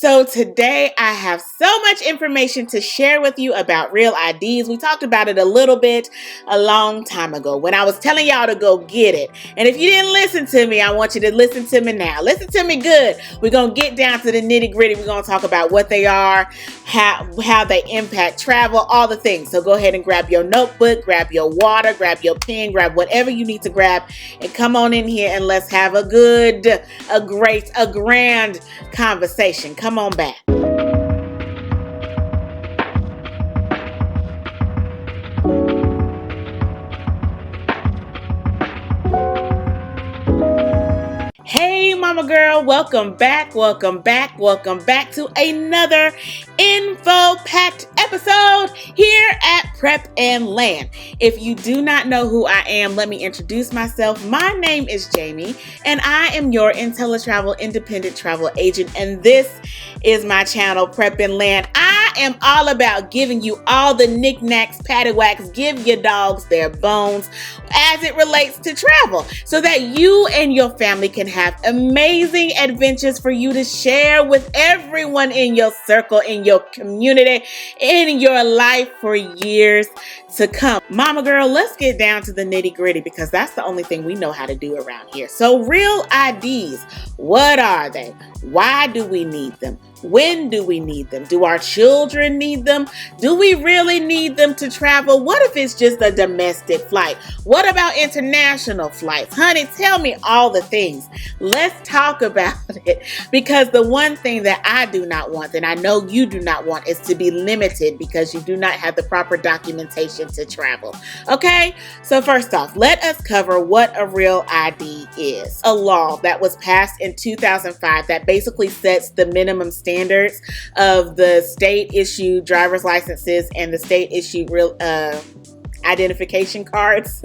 So today I have so much information to share with you about Real IDs. We talked about it a little bit a long time ago when I was telling y'all to go get it. And if you didn't listen to me, I want you to listen to me now. Listen to me good. We're going to get down to the nitty gritty. We're going to talk about what they are, how they impact travel, all the things. So go ahead and grab your notebook, grab your water, grab your pen, grab whatever you need to grab, and come on in here and let's have a grand conversation. Come on back. Hey mama girl, welcome back to another info-packed episode here at Prep and Land. If you do not know who I am, let me introduce myself. My name is Jamie and I am your IntelliTravel independent travel agent, and this is my channel, Prep and Land. I am all about giving you all the knickknacks, paddywhacks, give your dogs their bones as it relates to travel, so that you and your family can have amazing adventures for you to share with everyone in your circle, in your community, in your life for years to come. Mama girl, let's get down to the nitty gritty because that's the only thing we know how to do around here. So Real IDs, what are they? Why do we need them? When do we need them? Do our children need them? Do we really need them to travel? What if it's just a domestic flight? What about international flights? Honey, tell me all the things. Let's talk about it, because the one thing that I do not want, and I know you do not want, is to be limited because you do not have the proper documentation to travel. Okay? So first off, let us cover what a Real ID is. A law that was passed in 2005 that basically sets the minimum standards of the state-issued driver's licenses and the state-issued real identification cards.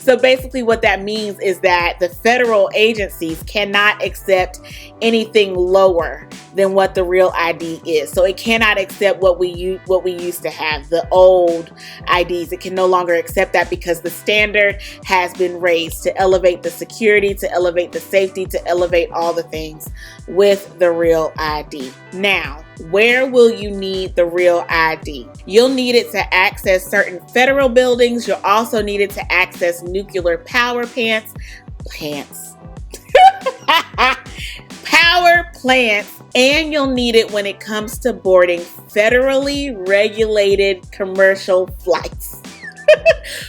So basically what that means is that the federal agencies cannot accept anything lower than what the Real ID is. So it cannot accept what we used to have, the old IDs. It can no longer accept that because the standard has been raised to elevate the security, to elevate the safety, to elevate all the things with the Real ID. Now, where will you need the Real ID? You'll need it to access certain federal buildings. You'll also need it to access nuclear power plants, and you'll need it when it comes to boarding federally regulated commercial flights.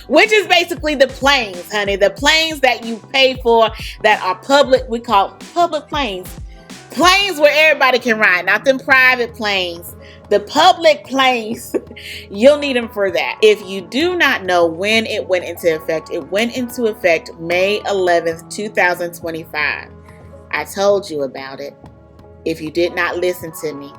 Which is basically the planes, honey. The planes that you pay for that are public, we call public planes. Planes where everybody can ride, not them private planes. The public planes, you'll need them for that. If you do not know when it went into effect, it went into effect May 11th, 2025. I told you about it. If you did not listen to me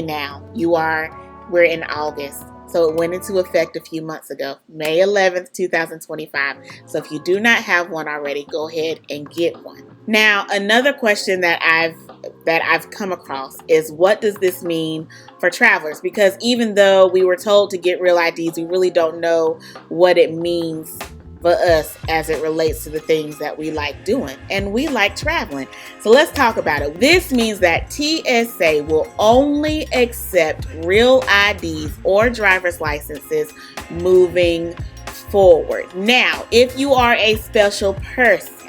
now. We're in August. So it went into effect a few months ago, May 11th, 2025. So if you do not have one already, go ahead and get one. Now, another question that I've come across is, what does this mean for travelers? Because even though we were told to get Real IDs, we really don't know what it means for us as it relates to the things that we like doing, and we like traveling. So let's talk about it. This means that TSA will only accept Real IDs or driver's licenses moving forward. Now, if you are a special person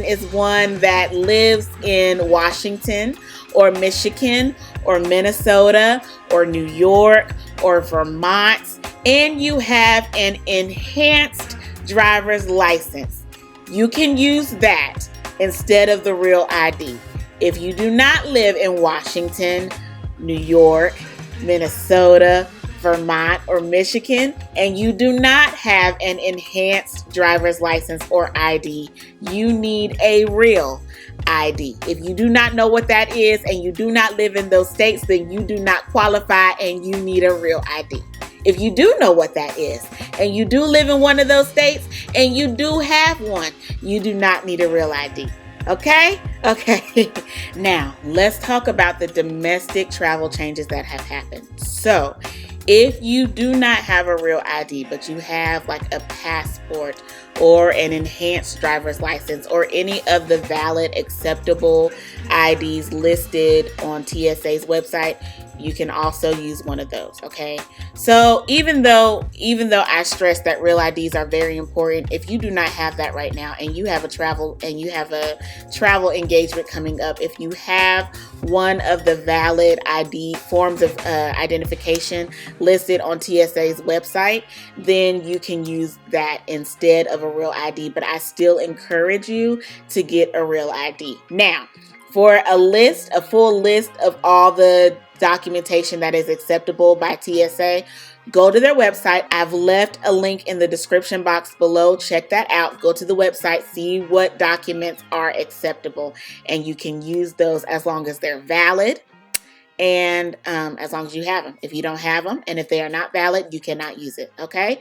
is one that lives in Washington or Michigan or Minnesota or New York or Vermont, and you have an enhanced driver's license, you can use that instead of the Real ID. If you do not live in Washington, New York, Minnesota, Vermont, or Michigan, and you do not have an enhanced driver's license or ID, you need a Real ID. If you do not know what that is and you do not live in those states, then you do not qualify and you need a Real ID. If you do know what that is and you do live in one of those states and you do have one, you do not need a Real ID. Okay? Okay. Now, let's talk about the domestic travel changes that have happened. So, if you do not have a Real ID, but you have like a passport or an enhanced driver's license, or any of the valid acceptable IDs listed on TSA's website, you can also use one of those. Okay, so even though I stress that real IDs are very important, if you do not have that right now and you have a travel engagement coming up, if you have one of the valid ID forms of identification listed on TSA's website, then you can use that instead of a real ID. But I still encourage you to get a real ID. Now, for a full list of all the documentation that is acceptable by TSA, go to their website. I've left a link in the description box below. Check that out. Go to the website, see what documents are acceptable, and you can use those as long as they're valid and as long as you have them. If you don't have them and if they are not valid, you cannot use it. Okay.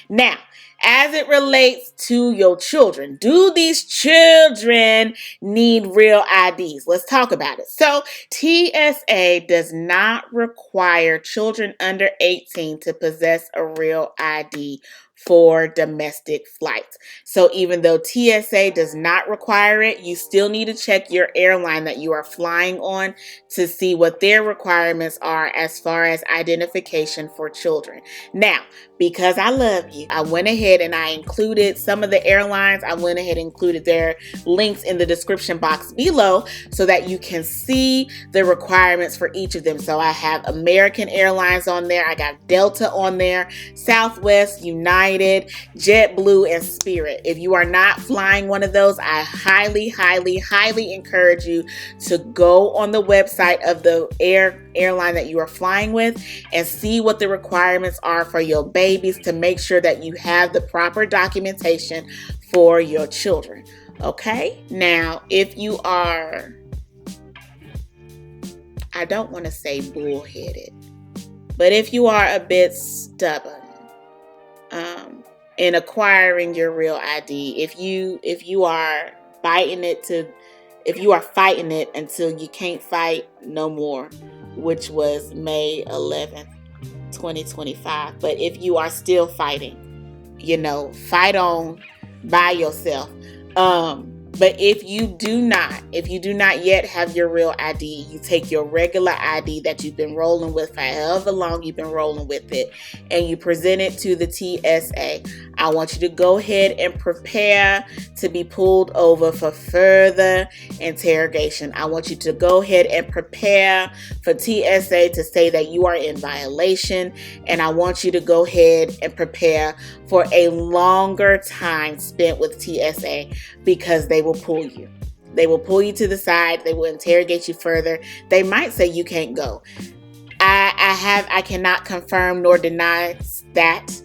Now, as it relates to your children, do these children need real IDs? Let's talk about it. So TSA does not require children under 18 to possess a real ID for domestic flights. So even though TSA does not require it, you still need to check your airline that you are flying on to see what their requirements are as far as identification for children. Now, because I love you, I went ahead and I included some of the airlines. I went ahead and included their links in the description box below so that you can see the requirements for each of them. So I have American Airlines on there. I got Delta on there, Southwest, United, JetBlue, and Spirit. If you are not flying one of those, I highly encourage you to go on the website of the airline that you are flying with and see what the requirements are for your babies to make sure that you have the proper documentation for your children. Okay? Now, if you are, I don't want to say bullheaded, but if you are a bit stubborn in acquiring your real ID, if you are fighting it until you can't fight no more, which was May 11th, 2025. But if you are still fighting, fight on by yourself. But if you do not yet have your real ID, you take your regular ID that you've been rolling with for however long you've been rolling with it, and you present it to the TSA. I want you to go ahead and prepare to be pulled over for further interrogation. I want you to go ahead and prepare for TSA to say that you are in violation, and I want you to go ahead and prepare for a longer time spent with TSA, because they will pull you. They will pull you to the side. They will interrogate you further. They might say you can't go. I cannot confirm nor deny that.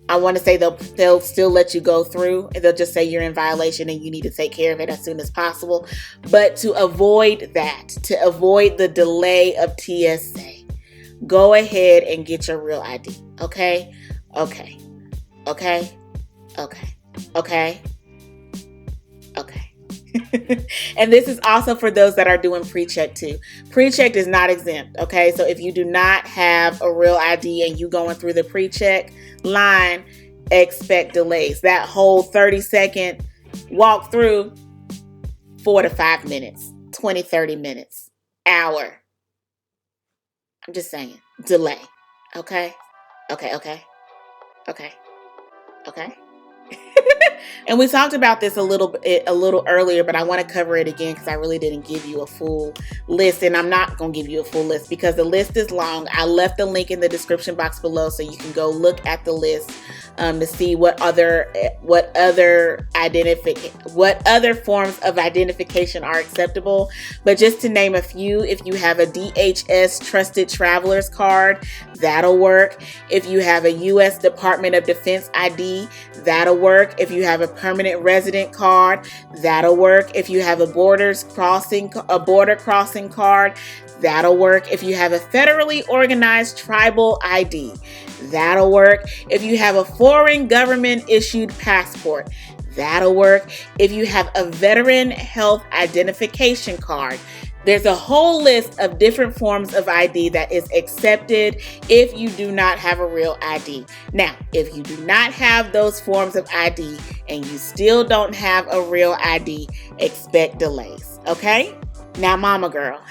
I want to say they'll still let you go through, and they'll just say you're in violation and you need to take care of it as soon as possible. But to avoid that, to avoid the delay of TSA, go ahead and get your real ID. Okay. And this is also for those that are doing pre-check too. Pre-check is not exempt. Okay. So if you do not have a real ID and you going through the pre-check line, expect delays. That whole 30-second walk through, 4 to 5 minutes, 20, 30 minutes, hour. I'm just saying, delay. Okay. And we talked about this a little earlier, but I want to cover it again because I really didn't give you a full list, and I'm not going to give you a full list because the list is long. I left the link in the description box below so you can go look at the list to see what other forms of identification are acceptable. But just to name a few, if you have a DHS Trusted Travelers Card, that'll work. If you have a U.S. Department of Defense ID, that'll work. If you have a permanent resident card, that'll work. If you have a border crossing card, that'll work. If you have a federally organized tribal ID, that'll work. If you have a foreign government issued passport, that'll work. If you have a veteran health identification card, there's a whole list of different forms of ID that is accepted if you do not have a real ID. Now, if you do not have those forms of ID, and you still don't have a real ID, expect delays, okay? Now, mama girl,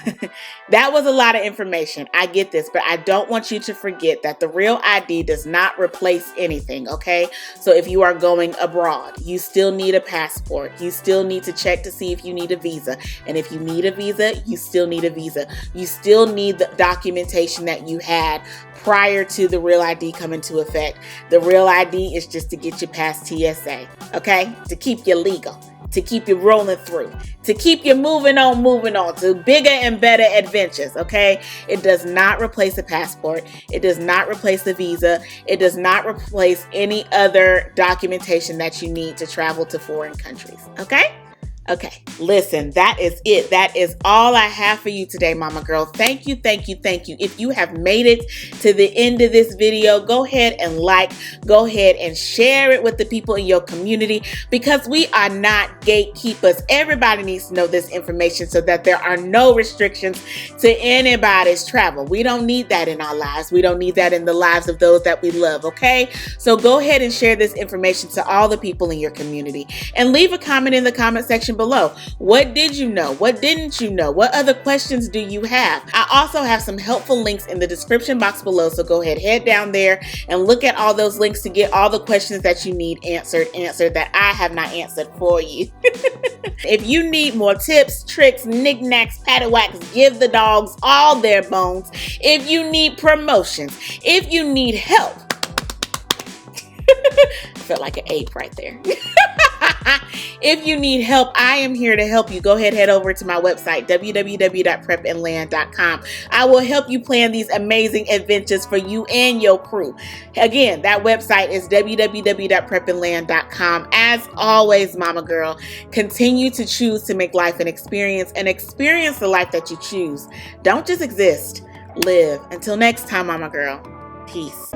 that was a lot of information. I get this, but I don't want you to forget that the real ID does not replace anything, okay? So if you are going abroad, you still need a passport. You still need to check to see if you need a visa. And if you need a visa, you still need a visa. You still need the documentation that you had prior to the Real ID coming into effect. The Real ID is just to get you past TSA, okay? To keep you legal, to keep you rolling through, to keep you moving on to bigger and better adventures, okay? It does not replace a passport. It does not replace the visa. It does not replace any other documentation that you need to travel to foreign countries, okay? Okay, listen, that is it. That is all I have for you today, mama girl. Thank you, thank you, thank you. If you have made it to the end of this video, go ahead and go ahead and share it with the people in your community, because we are not gatekeepers. Everybody needs to know this information so that there are no restrictions to anybody's travel. We don't need that in our lives. We don't need that in the lives of those that we love, okay? So go ahead and share this information to all the people in your community, and leave a comment in the comment section below. What did you know? What didn't you know? What other questions do you have? I also have some helpful links in the description box below, so go ahead, head down there and look at all those links to get all the questions that you need answered that I have not answered for you. If you need more tips, tricks, knickknacks, paddywhacks, give the dogs all their bones. If you need promotions, if you need help, I felt like an ape right there. If you need help, I am here to help you. Go ahead, head over to my website, www.prepandland.com. I will help you plan these amazing adventures for you and your crew. Again, that website is www.prepandland.com. As always, mama girl, continue to choose to make life an experience, and experience the life that you choose. Don't just exist, live. Until next time, mama girl, peace.